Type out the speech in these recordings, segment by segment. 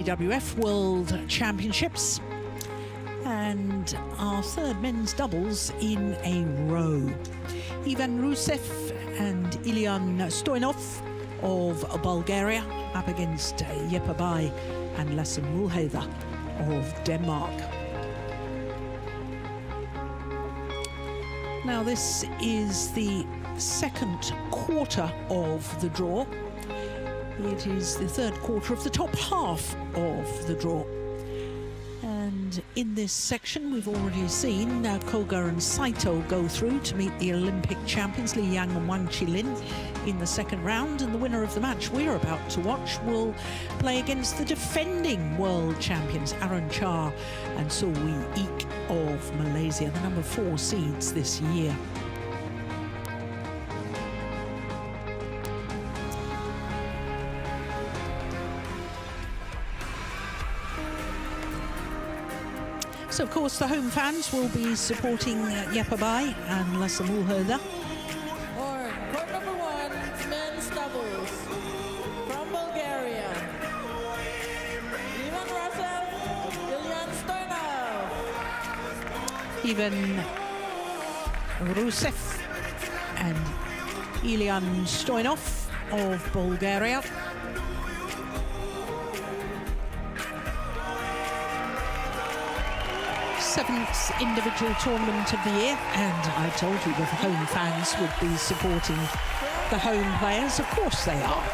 BWF World Championships, and our third men's doubles in a row. Ivan Rusev and Stoynov of Bulgaria up against Bai and Mølhede of Denmark. Now this is the second quarter of the draw. It is the third quarter of the top half of the draw. And in this section, we've already seen Koga and Saito go through to meet the Olympic champions, Li Yang and Wang Qilin, in the second round. And the winner of the match we're about to watch will play against the defending world champions, Aaron Cha and So Wee Eek of Malaysia, the number 4 seeds this year. So, of course, the home fans will be supporting Bai and Mølhede. Or court number 1, men's doubles from Bulgaria. Ivan Rusev and Ilian Stoynov of Bulgaria. Seventh individual tournament of the year, and I told you the home fans would be supporting the home players. Of course they are.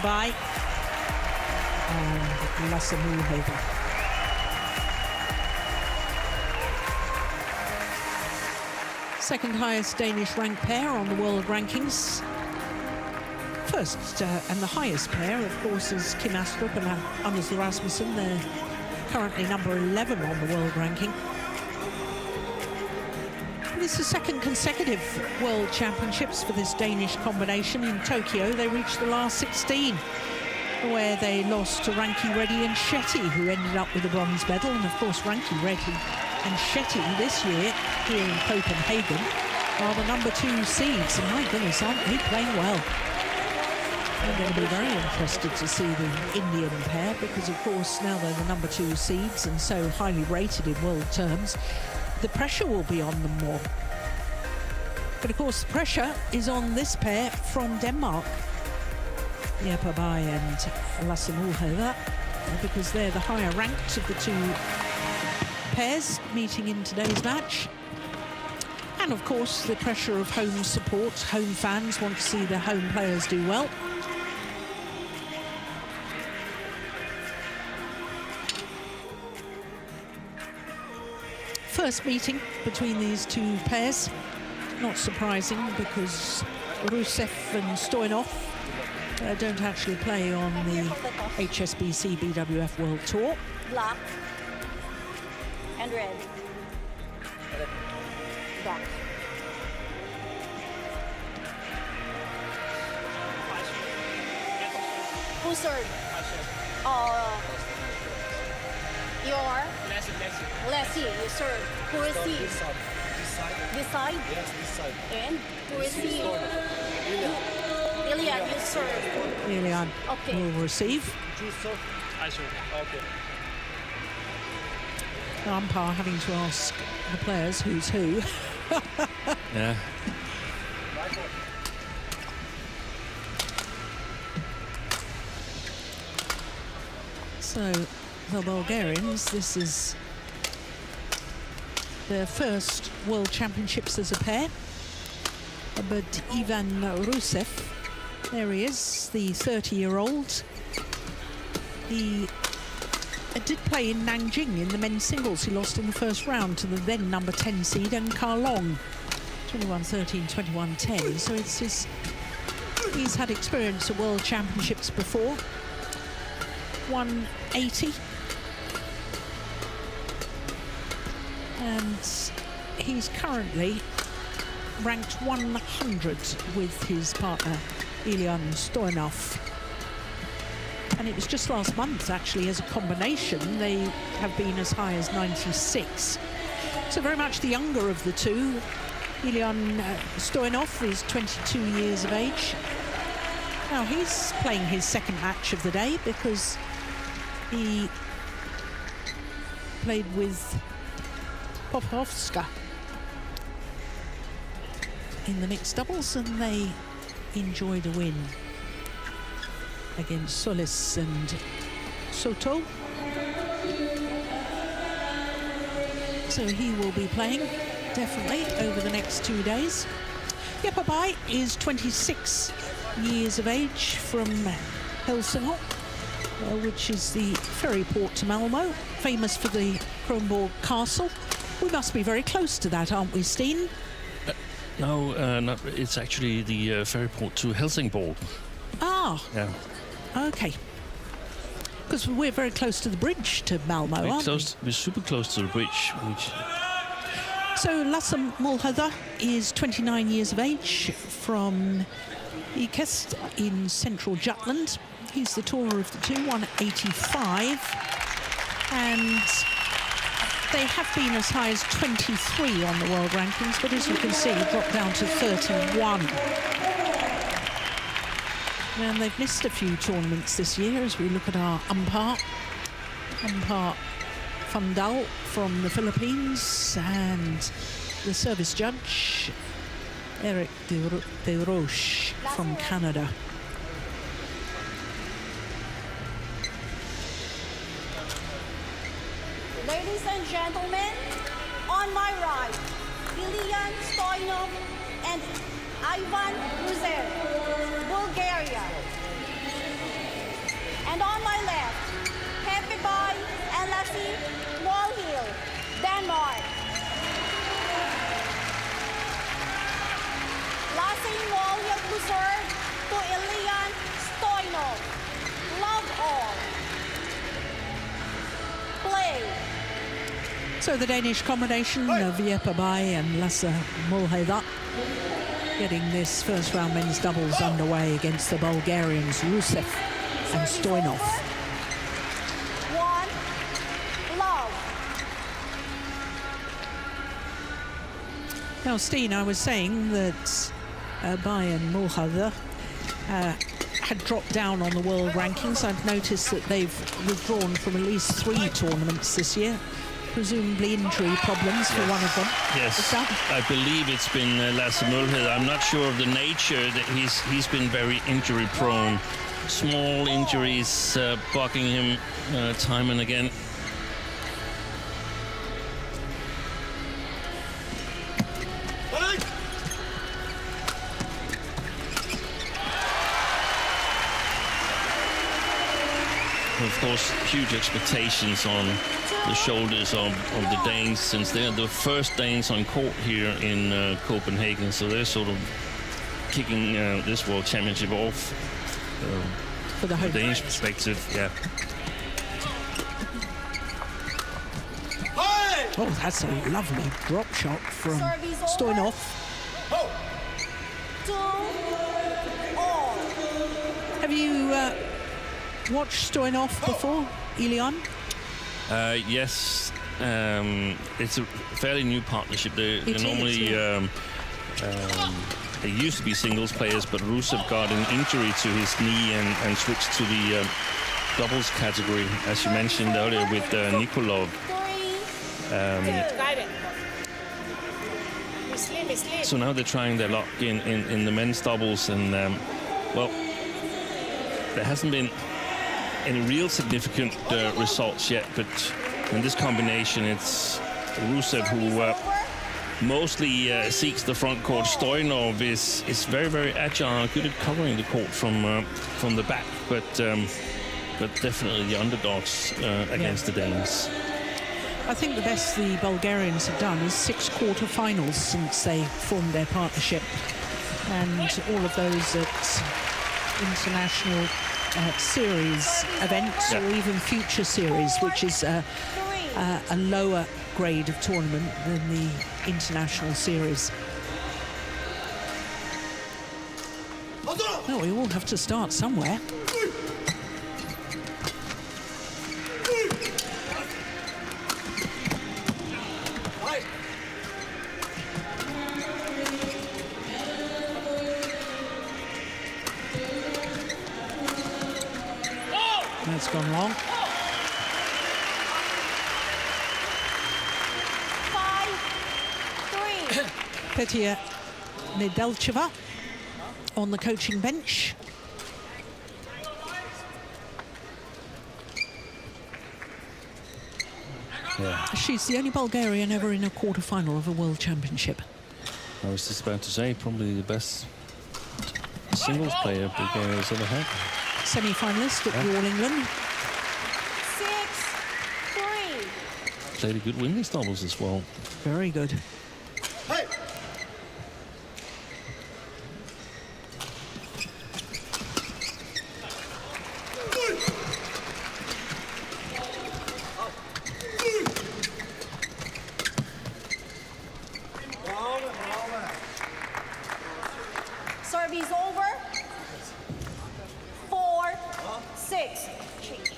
Bai and Mølhede. Second highest Danish ranked pair on the world rankings. First and the highest pair, of course, is Kim Astrup and Anders Rasmussen. They're currently number 11 on the world ranking. This is the second consecutive World Championships for this Danish combination. In Tokyo, they reached the last 16, where they lost to Ranki Reddy and Shetty, who ended up with a bronze medal. And of course, Ranki Reddy and Shetty this year here in Copenhagen are the number 2 seeds. And my goodness, aren't they playing well? I'm going to be very interested to see the Indian pair because, of course, now they're the number 2 seeds and so highly rated in world terms, the pressure will be on them more. But, of course, the pressure is on this pair from Denmark, Bai and Mølhede, because they're the higher ranked of the 2 pairs meeting in today's match. And, of course, the pressure of home support. Home fans want to see their home players do well. First meeting between these 2 pairs, not surprising because Rusev and Stoynov don't actually play on the HSBC BWF World Tour. Black and red. Black. Who served? Your Leslie, you serve. Who is he? This side. This side? Yes, this side. And who is he? Ilian, you serve. Ilian will receive. I serve. Okay. The umpire having to ask the players who's who. Yeah. So the Bulgarians, this is their first World Championships as a pair. But Ivan Rusev, there he is, the 30-year-old. He did play in Nanjing in the men's singles. He lost in the first round to the then number 10 seed and Long, 21-13, 21-10. So he's had experience at World Championships before. 180. And he's currently ranked 100 with his partner Ilian Stoynov. And it was just last month, actually, as a combination, they have been as high as 96. So very much the younger of the 2. Ilian Stoynov is 22 years of age. Now he's playing his second match of the day because he played with Popovska in the mixed doubles, and they enjoyed a win against Solis and Soto. So he will be playing definitely over the next 2 days. Jeppe Bai is 26 years of age from Helsingør, which is the ferry port to Malmo, famous for the Kronborg Castle. We must be very close to that, aren't we, Steen? No, it's actually the ferry port to Helsingborg. Ah, Yeah. okay. Because we're very close to the bridge to Malmo, aren't we? We're super close to the bridge. So Lasse Mølhede is 29 years of age from Ikest in central Jutland. He's the taller of the two, 185. And they have been as high as 23 on the world rankings, but as you can see, dropped down to 31. And they've missed a few tournaments this year as we look at our umpire Fundal from the Philippines, and the service judge Eric De Roche from Canada. Ladies and gentlemen, on my right, Ilian Stoynov and Ivan Rusev, Bulgaria. And on my left, Jeppe Bai and Lasse Mølhede, Denmark. Lasse Mølhede to serve to Ilian Stoynov. Love all. Play. So the Danish combination of Jeppe Bai and Lasse Mølhede getting this first round men's doubles underway against the Bulgarians Rusev and Stoynov. One, love. Now, Steen, I was saying that Bai and Mølhede had dropped down on the world rankings. I've noticed that they've withdrawn from at least 3 tournaments this year. Presumably injury problems for one of them. Yes, Is that? I believe it's been Lasse Mølhede. I'm not sure of the nature. That he's been very injury prone. Small injuries bugging him time and again. Of course, huge expectations on the shoulders of the Danes, since they're the first Danes on court here in Copenhagen. So they're sort of kicking this World Championship off For the from home. a Danish perspective. Yeah. Oh, that's a lovely drop shot from Service over. Stoynov. 2 all. Have you watched Stoynov before, Ilian? Yes, it's a fairly new partnership. They're It is, normally yeah. they used to be singles players, but Rusev got an injury to his knee and switched to the doubles category, as you mentioned earlier with Nikolov. 3. So now they're trying their luck in the men's doubles, and well, there hasn't been any real significant results yet, but in this combination it's Rusev who mostly seeks the front court. Stoynov is very, very agile, good at covering the court from the back, but definitely the underdogs against the Danes. I think the best the Bulgarians have done is 6 quarterfinals since they formed their partnership, and all of those at international series events, Yeah. or even future series, which is a lower grade of tournament than the international series. Well, we all have to start somewhere. That's gone long. 5-3. Petya Nedelcheva on the coaching bench. Yeah, She's the only Bulgarian ever in a quarter-final of a World Championship. I was just about to say, probably the best singles player Bulgaria's ever had. Semi-finalist at the All England. 6-3. Played a good women's doubles as well. Very good. Hey! Service over. 4-6. Change.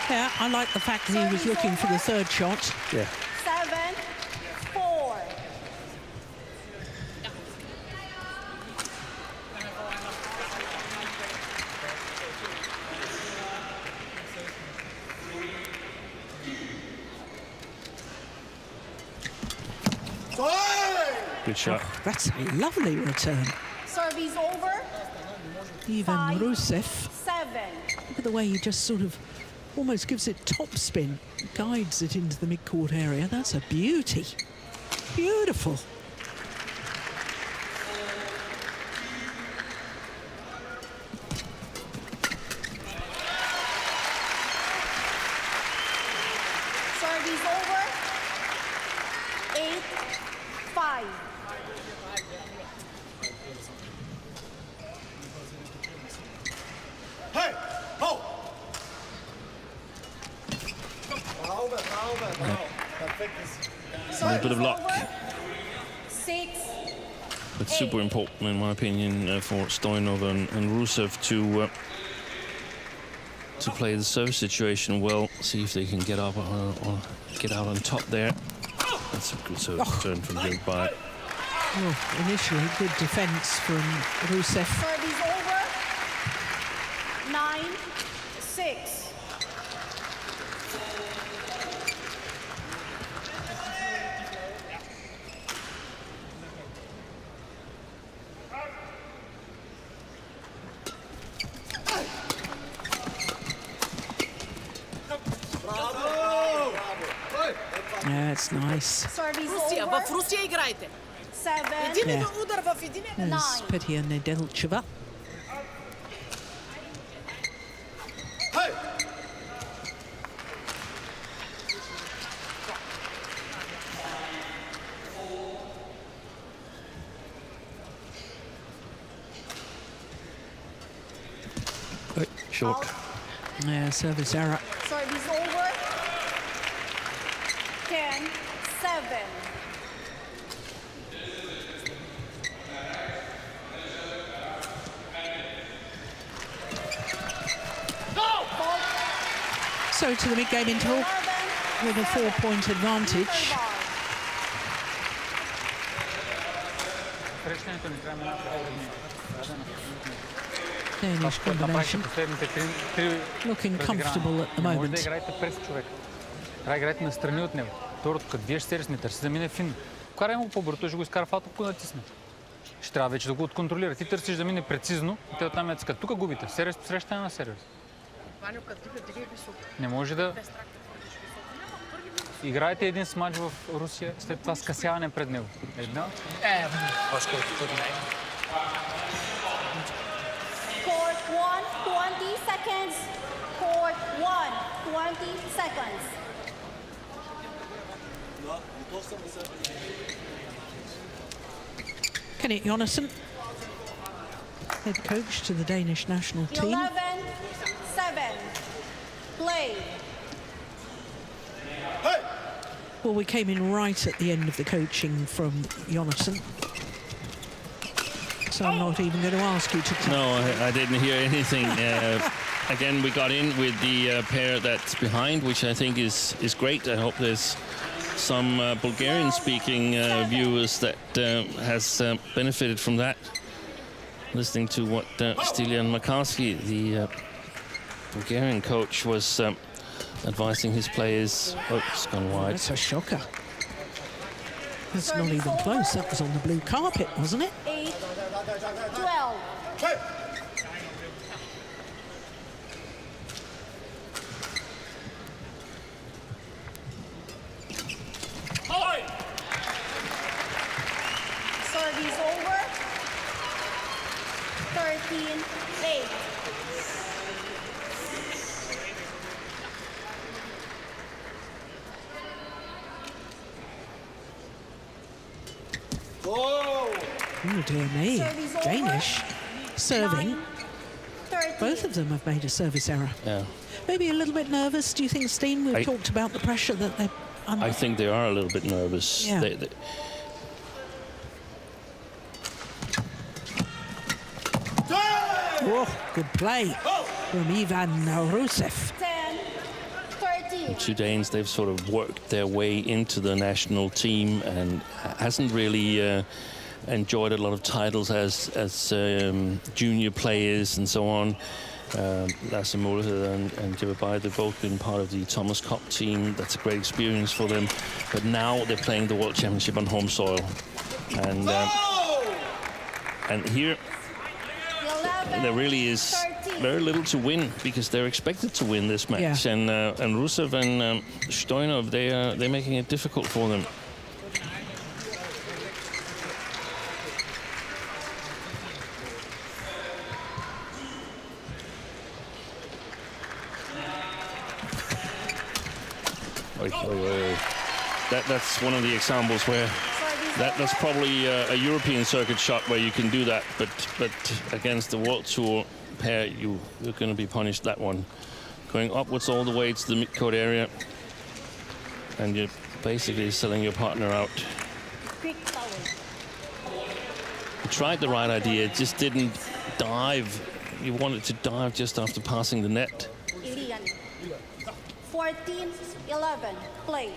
Yeah, I like the fact that he was looking for the third shot. Yeah. 7-4. Good shot. That's a lovely return. Service over. Even 5, Rusev, 7. look at the way he just sort of almost gives it top spin, guides it into the mid-court area. That's a beauty. Beautiful. Service over. 8-5. Hey! Ho! Bravo. A little bit of luck. 6. But super important, in my opinion, for Stoynov and Rusev to play the service situation well. See if they can get up or get out on top there. That's a good service turn from Joe Byatt. Well, initially, good defence from Rusev. Service over. 9-6. Yeah, it's nice. Service Русия, over. в Русия играйте. 7. Един Yeah. удар в един. There's Petya Nedelcheva. Hey! Short. Yeah, service error. Service over. 10-7. So to the mid-game interval with a 4-point advantage. Danish combination looking comfortable at the Може да moment. играете през човек. Трябва да играете настрани от него. Второто, като вие ще сервис, не търси да мине финно. Карай му по-бърто, ще го изкара фалто, ако натисне. Ще трябва вече да го отконтролира. Ти търсиш да мине прецизно и те оттам цъкат. Тук губите. Сервис посрещане на сервис. Не може да... Играете един смач в Русия, след това скъсяване пред него. Една. Court 1, 20 seconds. Court 1, 20 seconds. Kenneth Jonassen, head coach to the Danish national team. 11-7. Play. Well, we came in right at the end of the coaching from Jonassen. so I'm not even going to ask you to tell. No, I didn't hear anything. Again, we got in with the pair that's behind, which I think is great. I hope there's some Bulgarian-speaking viewers that has benefited from that. Listening to what Stilian Makarski, the Bulgarian coach, was advising his players. Oh, it's gone wide. That's a shocker. That's not even close. That was on the blue carpet, wasn't it? 8, 12. Hey! Service over. 13, 8. Whoa! Oh dear me. Service over. Danish serving. 9, 13. Both of them have made a service error. Yeah. Maybe a little bit nervous. Do you think, Steen? We've talked about the pressure that they're under. I think they are a little bit nervous. Yeah. Oh, good play from Ivan Rusev. 10, 13. Two Danes, they've sort of worked their way into the national team and hasn't really enjoyed a lot of titles as junior players and so on. Lasse Mølhede and Jeppe, they've both been part of the Thomas Cup team. That's a great experience for them. But now they're playing the World Championship on home soil. And here, 11, there really is 13. very little to win because they're expected to win this match. Yeah. And Rusev and Stoynov, they're making it difficult for them. That's one of the examples where that's probably a European circuit shot where you can do that, but against the World Tour pair, you're going to be punished that one. Going upwards all the way to the midcourt area, and you're basically selling your partner out. Quick foul. You tried the right idea, just didn't dive. You wanted to dive just after passing the net. Ilian. 14, 11. Play.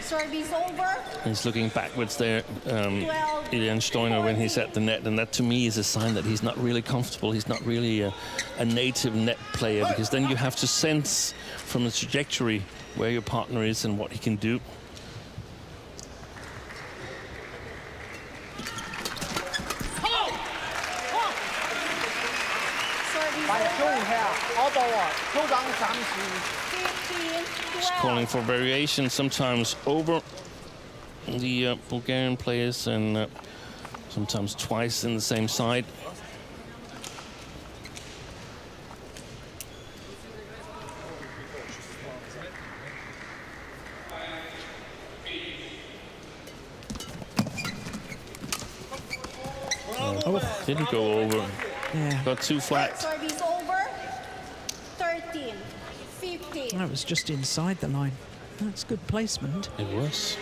Service over. He's looking backwards there, Ilian Stoynov, when he's at the net, and that to me is a sign that he's not really comfortable. He's not really a native net player, because then you have to sense from the trajectory where your partner is and what he can do. He's calling for variation, sometimes over the Bulgarian players and sometimes twice in the same side. Didn't go over. Yeah. Got too flat. Service over. 13, 15. That was just inside the line. That's good placement. It was.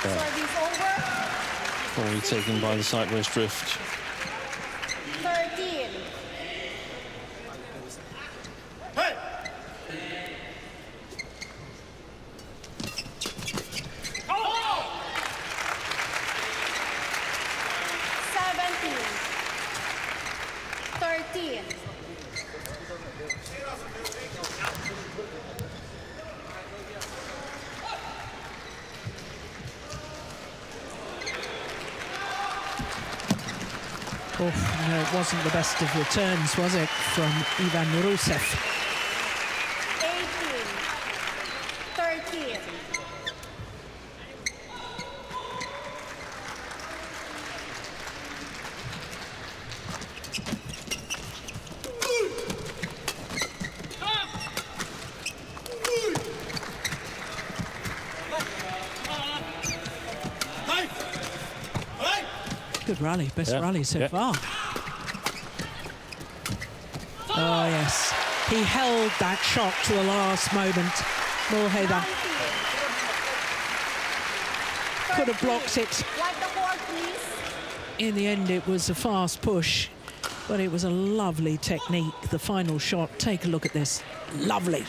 Service over. Probably taken by the sideways drift. 13. Hey! 17. 13. Oh, no, it wasn't the best of returns, was it, from Ivan Rusev? 18. 13. Good rally, best rally so far. Oh, yes. He held that shot to the last moment. Mølhede could have blocked it. Wipe the board, please. In the end, it was a fast push, but it was a lovely technique. The final shot, take a look at this. Lovely.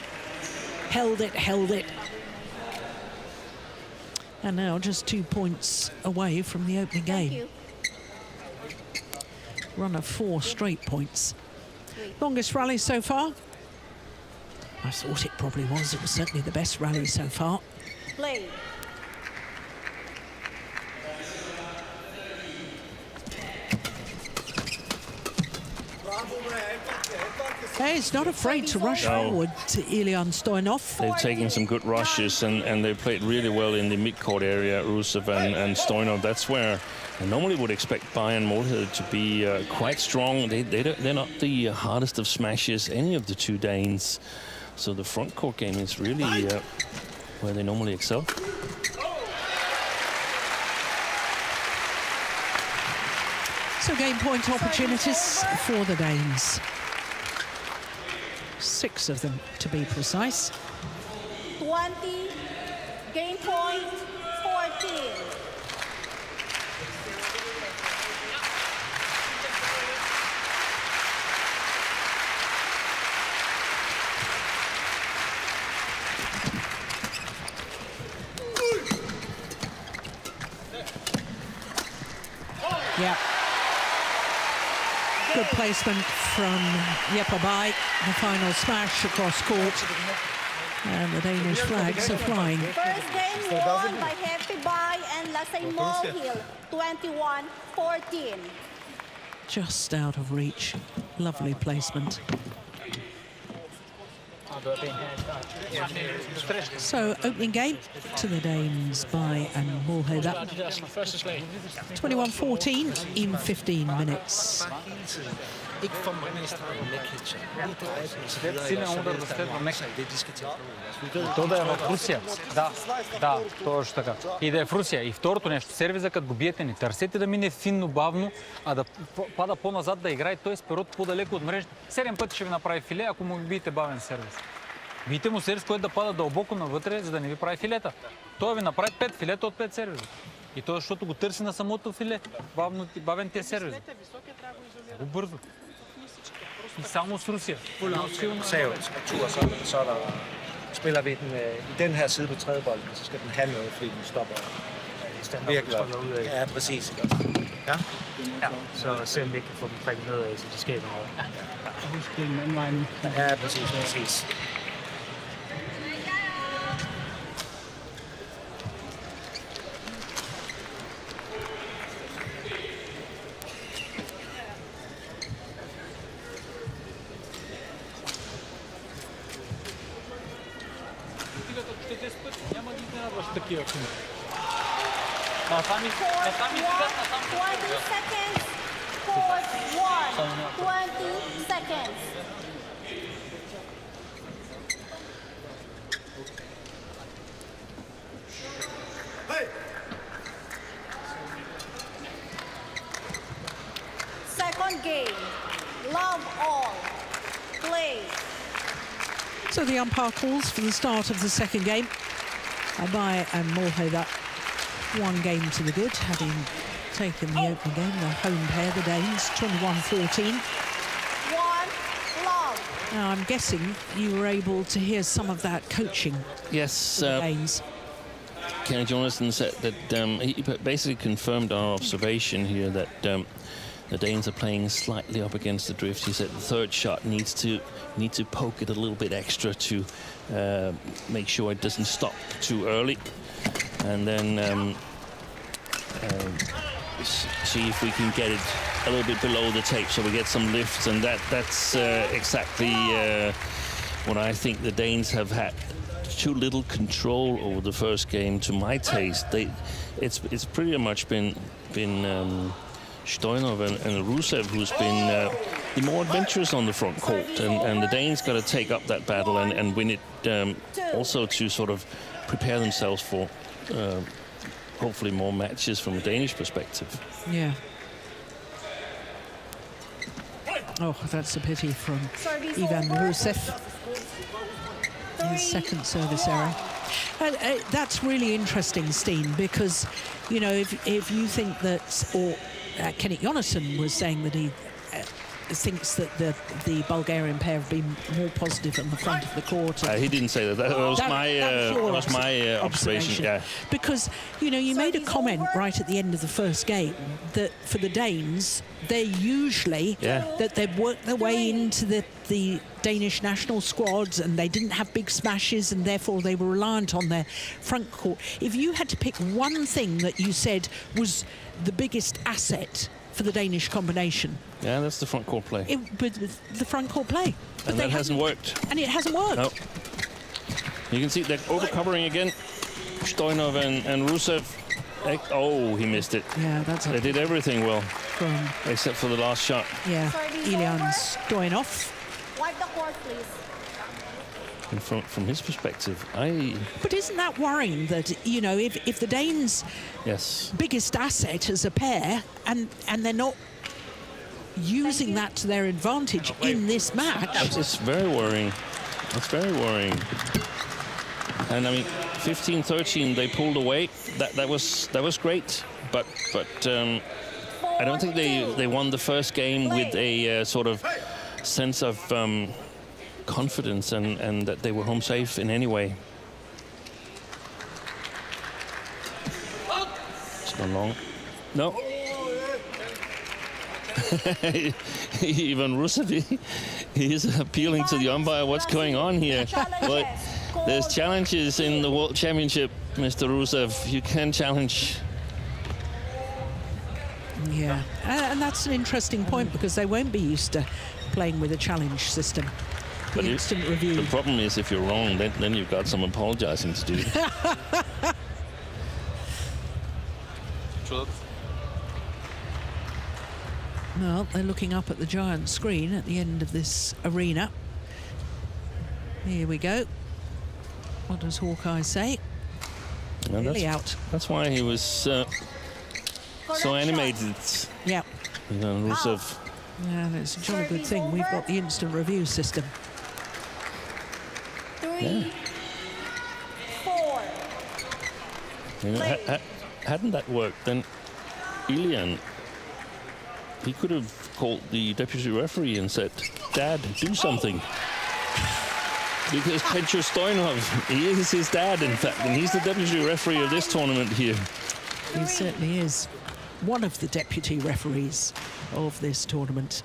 Held it, held it. And now just 2 points away from the opening game. Thank you. Run of 4 straight points. Longest rally so far? I thought it probably was. It was certainly the best rally so far. Play. Hey, he's not afraid to rush forward to Stoynov. They've taken some good rushes and they played really well in the mid-court area, Rusev and Stoynov. That's where I normally would expect Bayern Mølhede to be quite strong. They're not the hardest of smashes, any of the two Danes. So the front court game is really where they normally excel. So game point opportunities for the Danes. 6 of them, to be precise. 20. Game point 14. Yeah. Good placement from Bai. The final smash across court. And the Danish flags are flying. First game won by Bai and Mølhede, 21-14. Just out of reach. Lovely placement. So opening game to the Danes by Mølhede. 21-14 in 15 minutes. Ikke for mange streger med catcher. То да е в Русия. Да, точно така. И да е в Русия. И второто нещо, сервиза, като го биете, не търсете да мине финно, бавно, а да пада по-назад, да играе той с перото по-далеко от мрежата. 7 пъти ще ви направи филе, ако му биете бавен сервис. Бийте му сервис, който да пада дълбоко навътре, за да не ви прави филета. Той ви направи 5 филета от 5 сервиса. И то защото го търси на самото филе. Бавен ти е сервис. Много бързо. И само с Русия. Spiller vi den i den her side på tredje bold, så skal den have noget, fordi den stopper virkelig op. Ja, præcis. Ja? Ja, så se om vi ikke kan få dem prikket nedad, så de skaber noget. Husk den anden vej nu. Ja, præcis. Такива. 20 seconds. Court 1. 20 seconds. Hey! Second game. Love all. Play. So the umpire calls for the start of the second game. Bai and Mølhede, 1 game to the good, having taken the opening game, the home pair, the Danes, 21-14. 1 love. Now, I'm guessing you were able to hear some of that coaching. Yes, The Danes. Kenny Jonathan said that he basically confirmed our observation here that the Danes are playing slightly up against the drift. He said the third shot need to poke it a little bit extra to make sure it doesn't stop too early, and then see if we can get it a little bit below the tape so we get some lifts, and that's exactly what I think. The Danes have had too little control over the first game, to my taste. It's pretty much been Stoynov and Rusev who's been the more adventurous on the front court, and the Danes got to take up that battle and win it, also to sort of prepare themselves for hopefully more matches from a Danish perspective. Yeah. Oh, that's a pity from Service Ivan over. Rusev. His second service error. That's really interesting, Steen, because, you know, if you think that, or Kenneth Jonassen was saying that he thinks that the Bulgarian pair have been more positive on the front of the court. He didn't say that. That was my observation. Yeah. Because, you know, you made a comment right at the end of the first game that for the Danes, they usually that they've worked their way into the Danish national squads and they didn't have big smashes and therefore they were reliant on their front court. If you had to pick one thing that you said was the biggest asset for the Danish combination. Yeah, that's the front court play. But the front court play. But And that hasn't worked. And it hasn't worked. No. You can see they're overcovering again. Stoynov and Rusev. Oh, he missed it. Yeah, that's They did everything well, from except for the last shot. Ilyan Stoynov. Wipe the court, please. And from his perspective, But isn't that worrying that, you know, if the Danes' biggest asset as a pair and they're not using that to their advantage in this match? It's very worrying. It's very worrying. And I mean, 15-13, they pulled away. That was great. But I don't think they won the first game with a sort of sense of confidence and that they were home safe in any way. It's gone long. No. Even Rusev, he is appealing to the umpire. What's going on here? But there's challenges in the World Championship, Mr. Rusev. You can challenge. Yeah, and that's an interesting point because they won't be used to playing with a challenge system. But instant review. The problem is if you're wrong, then you've got some apologizing to do. Well, they're looking up at the giant screen at the end of this arena. Here we go. What does Hawkeye say? Really out. That's why he was so animated. Yeah. Rusev. Yeah, it's a jolly good thing. We've got the instant review system. 3, 4. You know, hadn't that worked, then Ilyan, he could have called the deputy referee and said, "Dad, do something." Because Petr Stoynov, he is his dad, in fact, and he's the deputy referee of this tournament here. He certainly is one of the deputy referees of this tournament.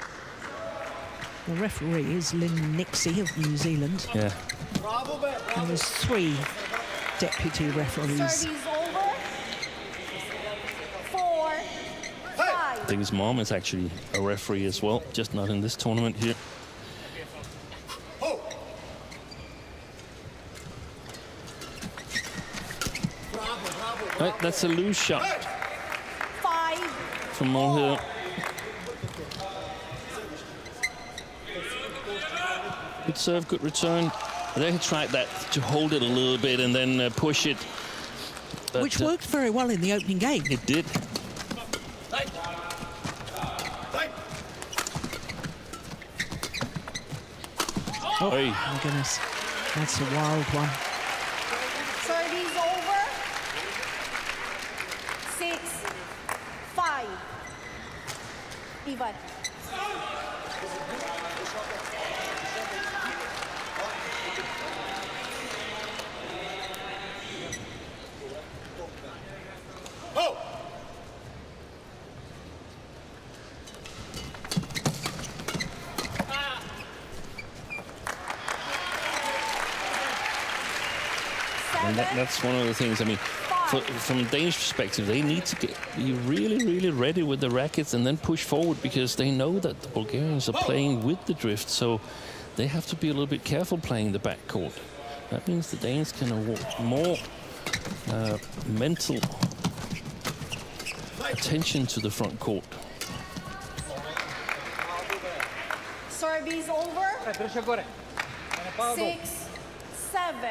The referee is Lynn Nixie of New Zealand. Yeah. And there's 3 deputy referees. Service over. 4, 5. I think his mom is actually a referee as well, just not in this tournament here. Right, that's a loose shot 5. from Mølhede. Good serve, good return. They tried that to hold it a little bit and then push it. But, which worked very well in the opening game. It did. Oh, my goodness. That's a wild one. Service over. 6, 5. Ivan. And that's one of the things, I mean, from a Danish perspective, they need to be really, really ready with the rackets and then push forward because they know that the Bulgarians are playing with the drift, so they have to be a little bit careful playing the back court. That means the Danes can award more mental attention to the front court. Service over. 6, 7.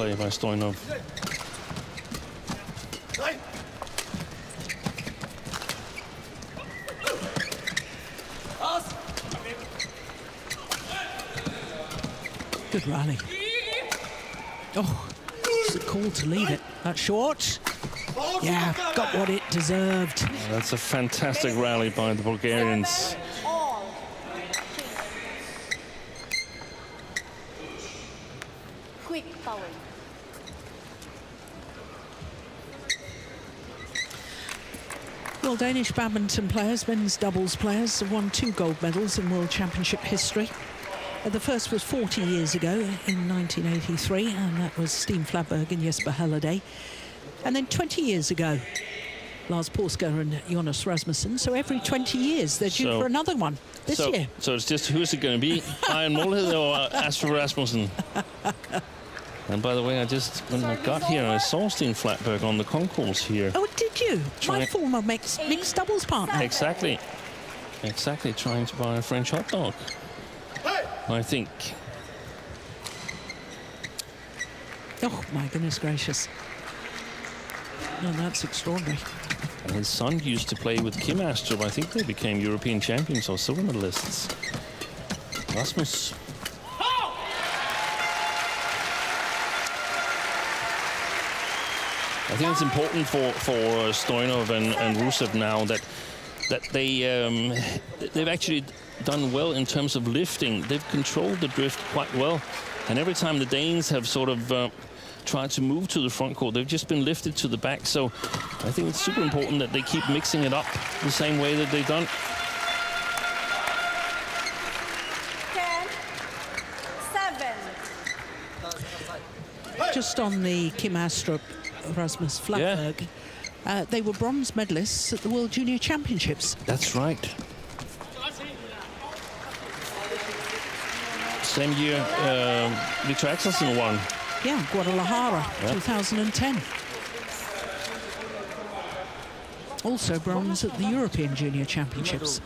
play by Stoynov. Good rally. Oh, it's a call to leave it. That's short. Yeah, got what it deserved. That's a fantastic rally by the Bulgarians. All. Quick power. Well, Danish badminton players, men's doubles players, have won 2 gold medals in World Championship history. The first was 40 years ago in 1983, and that was Steen Fladberg and Jesper Halliday. And then 20 years ago, Lars Porsker and Jonas Rasmussen. So every 20 years, they're due for another one this year. So it's just, who's it going to be? Ian Mølhede or Astrid Rasmussen? And by the way, when I got here, I saw Steen Fladberg on the concourse here. Oh, did you? My former mixed doubles partner. Exactly, trying to buy a French hot dog. I think. Oh, my goodness gracious. No, that's extraordinary. And his son used to play with Kim Astrup. I think they became European champions or silver medalists. Rasmus. I think it's important for Stoynov and Rusev now that they've actually done well in terms of lifting. They've controlled the drift quite well, and every time the Danes have sort of tried to move to the front court, they've just been lifted to the back. So I think it's super important that they keep mixing it up the same way that they've done. 10, 7. Just on the Kim Astrup, Rasmus Fladberg, they were bronze medalists at the World Junior Championships. That's right. Same year, Victor Axelsen won. Yeah, Guadalajara, 2010. Also bronze at the European Junior Championships.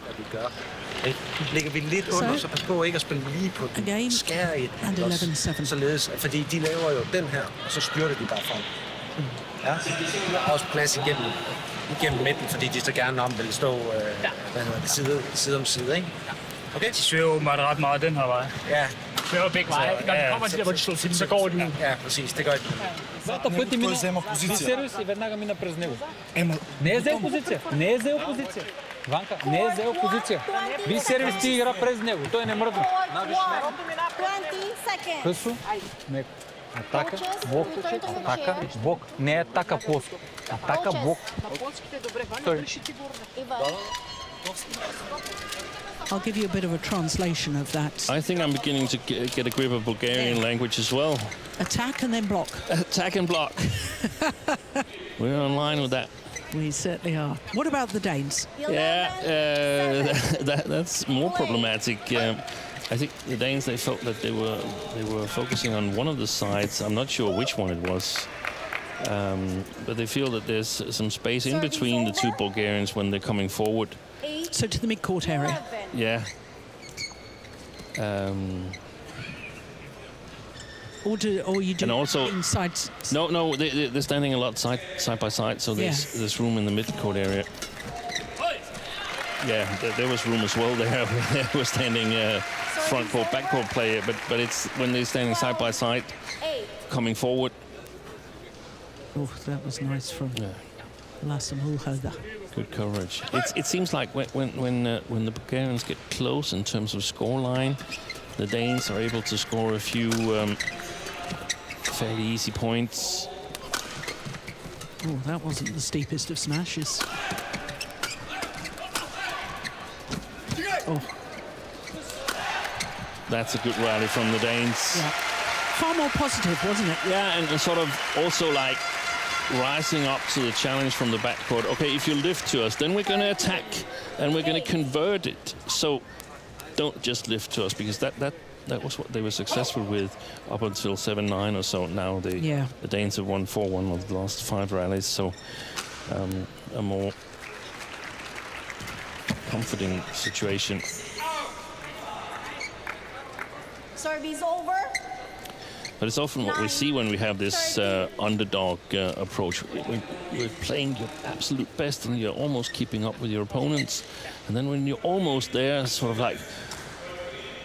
Ligger vi lidt under, så pas på ikke at spille lige på den. Skær i den. And 11-7. Således, fordi de laver jo den her, og så styrter de bare frem. Ja, der er også plads igennem midten, fordi de så gerne vil stå side om side, ikke? Okay? De søger åbenbart ret meget den her vej. Ja. De søger begge veje. Når de kommer til der, hvor de slår til, så går de. Ja, præcis, det gør de. Двата пъти мина в сервис и веднага мина през него. Не е взел позиция. Не е взел позиция. Ванка, не е взел позиция. Ви сервис ти игра през него. Той не мръдна. 20 seconds. Късо. Меко. Атака, блок, атака, блок. Не е атака плоско. Атака, блок. Стой. I'll give you a bit of a translation of that. I think I'm beginning to get a grip of Bulgarian language as well. Attack and then block. Attack and block. We're online with that. We certainly are. What about the Danes? Yeah, that's more problematic. I think the Danes, they felt that they were focusing on one of the sides. I'm not sure which one it was. But they feel that there's some space in between the two Bulgarians when they're coming forward. So to the mid-court area. Yeah. Or you do and also inside. No, they're standing a lot side by side, so there's room in the mid-court area. Yeah, there was room as well there. They were standing front court, back court player, but it's when they're standing side by side, coming forward. Oh, that was nice from Mølhede. Good coverage. It seems like when the Bulgarians get close in terms of scoreline, the Danes are able to score a few fairly easy points. Oh, that wasn't the steepest of smashes. Oh. That's a good rally from the Danes. Yeah. Far more positive, wasn't it? Yeah, and sort of also like rising up to the challenge from the backcourt. Okay, if you lift to us, then we're going to attack and we're going to convert it. So don't just lift to us, because that was what they were successful with up until 7-9 or so. Now the Danes have won 4-1 of the last 5 rallies, so a more comforting situation. Service over. But it's often what we see when we have this underdog approach. We're playing your absolute best and you're almost keeping up with your opponents. And then when you're almost there, sort of like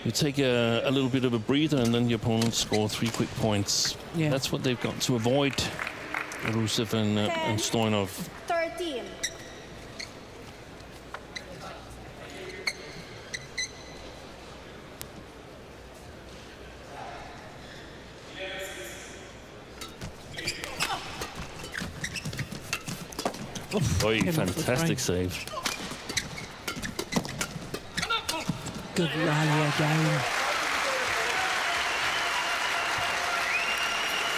you take a little bit of a breather and then your opponents score 3 quick points. Yeah. That's what they've got to avoid, Rusev and Stoynov. 13. Oh, fantastic save. Good rally again.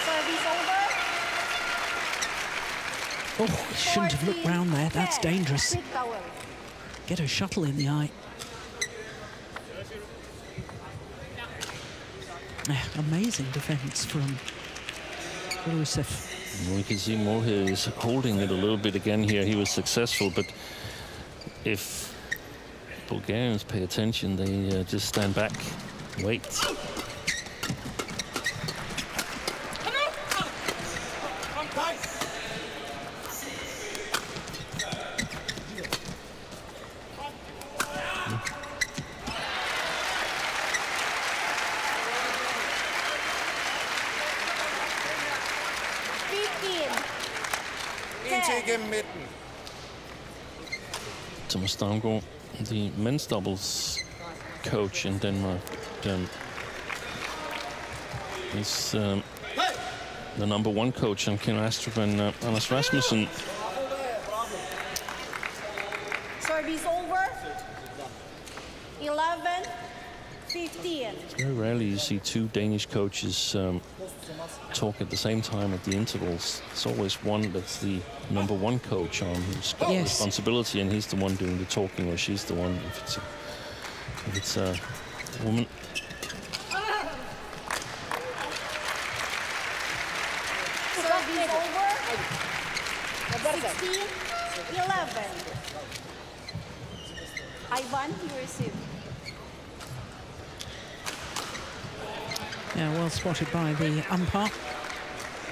Service over. Oh, shouldn't have looked round there. That's dangerous. Quick towel. Get a shuttle in the eye. Amazing defence from Rusev. We can see Mølhede is holding it a little bit again here. He was successful, but if Bulgarians pay attention, they just stand back, wait. Thomas Damgaard, the men's doubles coach in Denmark, is the #1 coach on Kim Astrup and Anders Rasmussen. Service over. 11, 15. It's very rarely you see 2 Danish coaches talk at the same time at the intervals. It's always one that's the #1 coach on who's got responsibility, and he's the one doing the talking, or she's the one if it's a woman. Service over. 16, 11. Ivan, you receive. Yeah, well spotted by the umpire.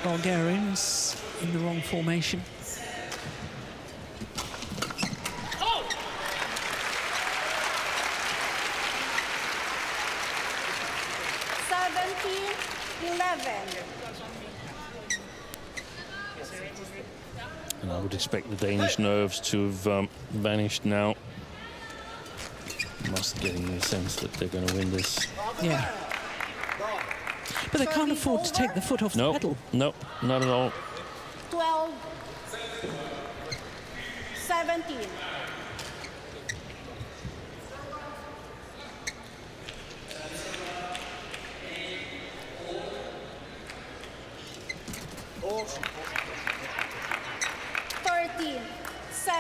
Bulgarians in the wrong formation. And I would expect the Danish nerves to have vanished now. Must getting the sense that they're going to win this. Yeah. But they can't afford to take the foot off the pedal. No, not at all. 12, 17.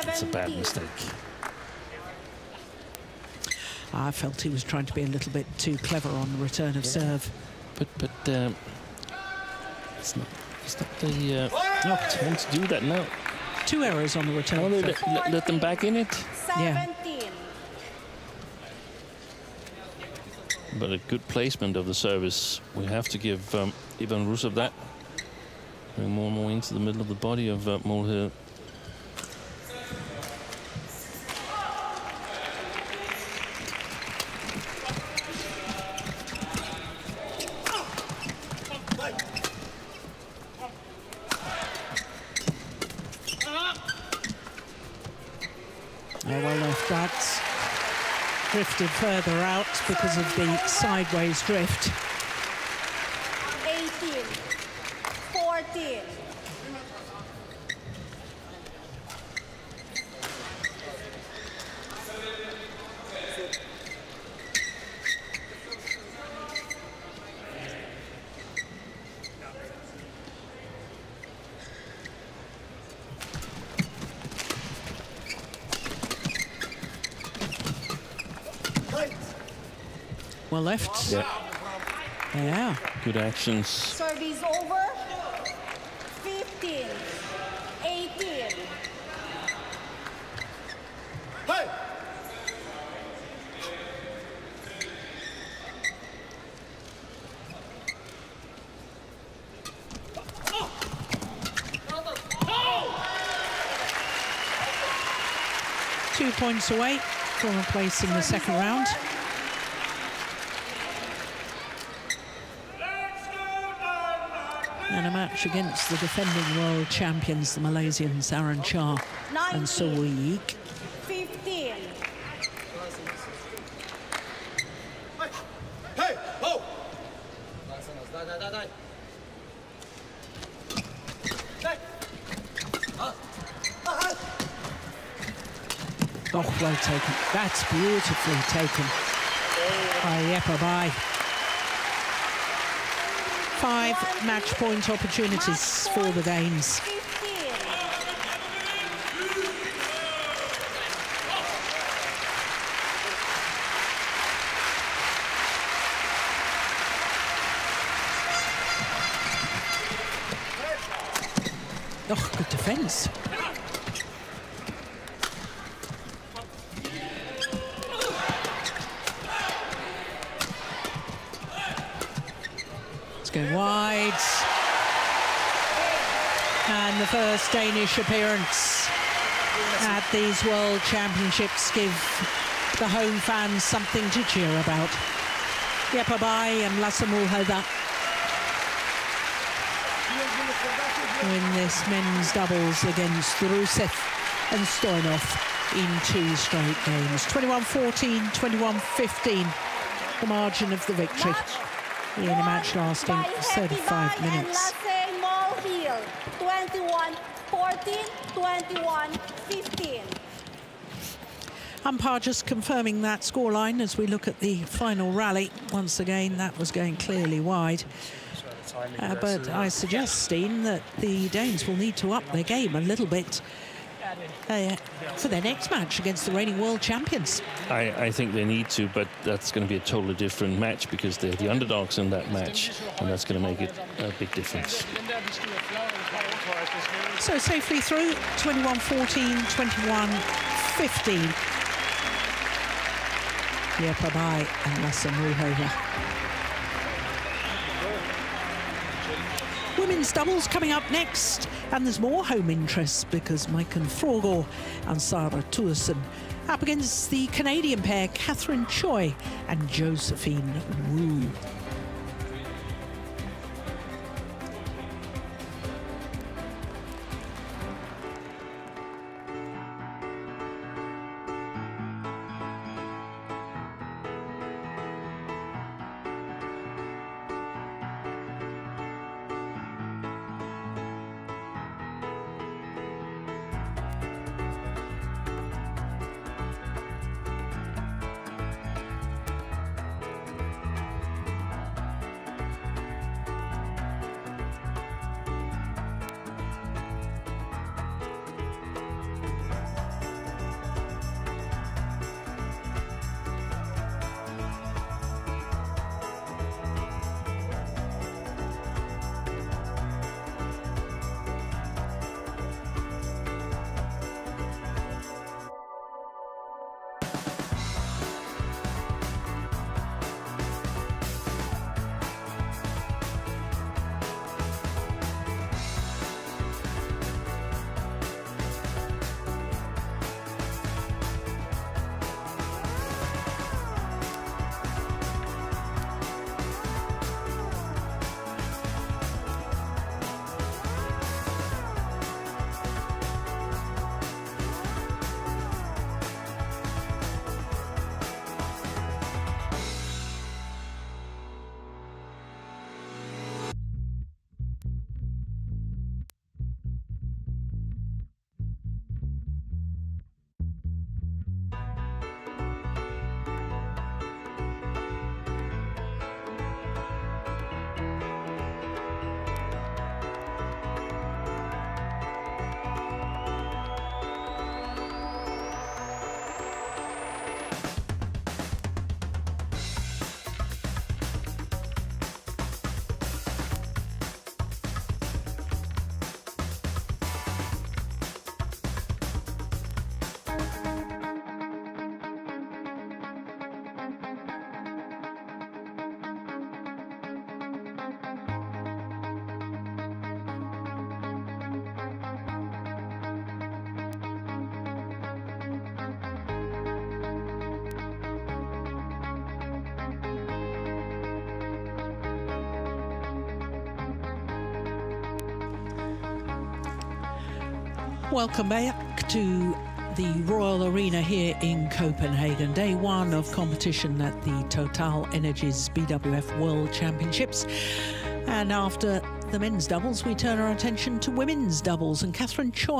That's a bad mistake. I felt he was trying to be a little bit too clever on the return of serve. But it's not the time to do that now. 2 errors on the return. Let them back in it. 17. But a good placement of the service. We have to give Ivan Rusev that. Going more and more into the middle of the body of Mølhede. Well left, that's drifted further out because of the sideways drift. 18, 14. Well left. Yeah. Yeah. Good actions. Service over. 15, 18. Hey! 2 points away from a place in the second round. And a match against the defending world champions, the Malaysians Aaron Cha and Soe Yeek. 15. Hey, ho! Oh, well taken. That's beautifully taken by Yepa Bai. 5 match point opportunities for the Danes. 15. Oh, good defence. Going wide. And the first Danish appearance at these World Championships give the home fans something to cheer about. Yepa Bai and Lasse Mølhede win this men's doubles against Rusev and Stoynov in 2 straight games. 21-14, 21-15, the margin of the victory. In a match lasting 35 minutes. And Lasse Mølhede, 21-14, 21-15. Umpire just confirming that scoreline as we look at the final rally. Once again, that was going clearly wide. But I suggest, Steen, that the Danes will need to up their game a little bit for their next match against the reigning world champions. I think they need to, but that's going to be a totally different match because they're the underdogs in that match, and that's going to make it a big difference. So safely through, 21-14, 21-15. Yepa Bai and Lasse Mølhede. Women's doubles coming up next, and there's more home interest because Maiken Frogor and Sarah Thuesen up against the Canadian pair Catherine Choi and Josephine Wu. Welcome back to the Royal Arena here in Copenhagen. Day one of competition at the TotalEnergies BWF World Championships. And after the men's doubles, we turn our attention to women's doubles. And Catherine Choi